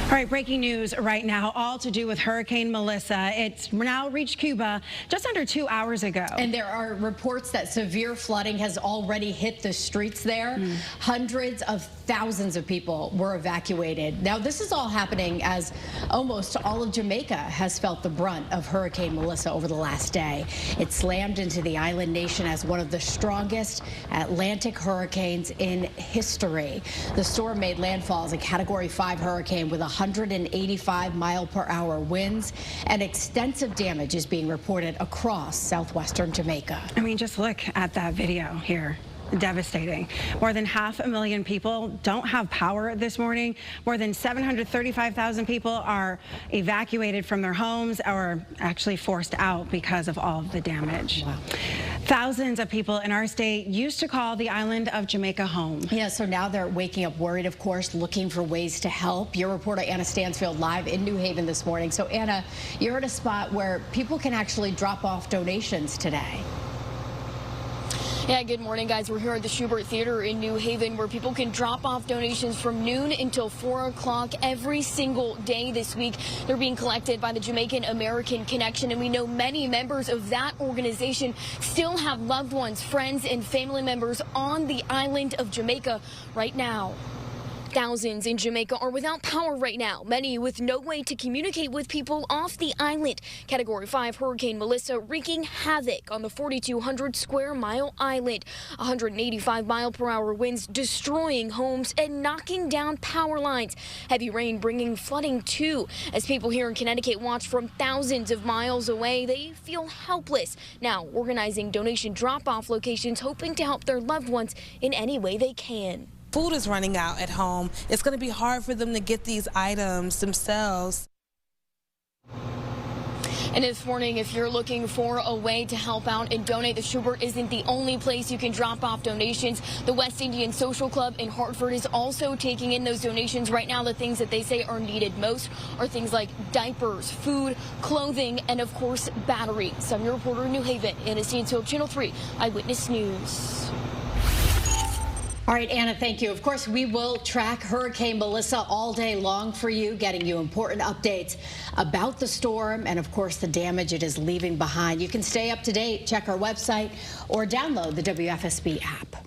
All right, breaking news right now, all to do with Hurricane Melissa. It's now reached Cuba just under 2 hours ago. And there are reports that severe flooding has already hit the streets there. Hundreds of thousands of people were evacuated. Now, this is all happening as almost all of Jamaica has felt the brunt of Hurricane Melissa over the last day. It slammed into the island nation as one of the strongest Atlantic hurricanes in history. The storm made landfall as a Category 5 hurricane with 185-mile-per-hour winds, and extensive damage is being reported across southwestern Jamaica. I mean, just look at that video here. Devastating. More than 500,000 people don't have power this morning. More than 735,000 people are evacuated from their homes or actually forced out because of all of the damage. Wow. Thousands of people in our state used to call the island of Jamaica home. Yeah, so now they're waking up worried, of course, looking for ways to help. Your reporter Anna Stansfield live in New Haven this morning. So Anna, you're at a spot where people can actually drop off donations today. Yeah, good morning, guys. We're here at the Schubert Theater in New Haven, where people can drop off donations from noon until 4 o'clock every single day this week. They're being collected by the Jamaican American Connection, and we know many members of that organization still have loved ones, friends, and family members on the island of Jamaica right now. Thousands in Jamaica are without power right now, many with no way to communicate with people off the island. Category 5 Hurricane Melissa wreaking havoc on the 4,200 square mile island. 185-mile-per-hour winds destroying homes and knocking down power lines. Heavy rain bringing flooding too. As people here in Connecticut watch from thousands of miles away, they feel helpless. Now organizing donation drop-off locations, hoping to help their loved ones in any way they can. Food is running out at home. It's going to be hard for them to get these items themselves. And this morning, if you're looking for a way to help out and donate, the Schubert isn't the only place you can drop off donations. The West Indian Social Club in Hartford is also taking in those donations right now. The things that they say are needed most are things like diapers, food, clothing, and of course, batteries. I'm your reporter in New Haven, Anna Stansfield, Channel 3 Eyewitness News. All right, Anna, thank you. Of course, we will track Hurricane Melissa all day long for you, getting you important updates about the storm and, of course, the damage it is leaving behind. You can stay up to date, check our website, or download the WFSB app.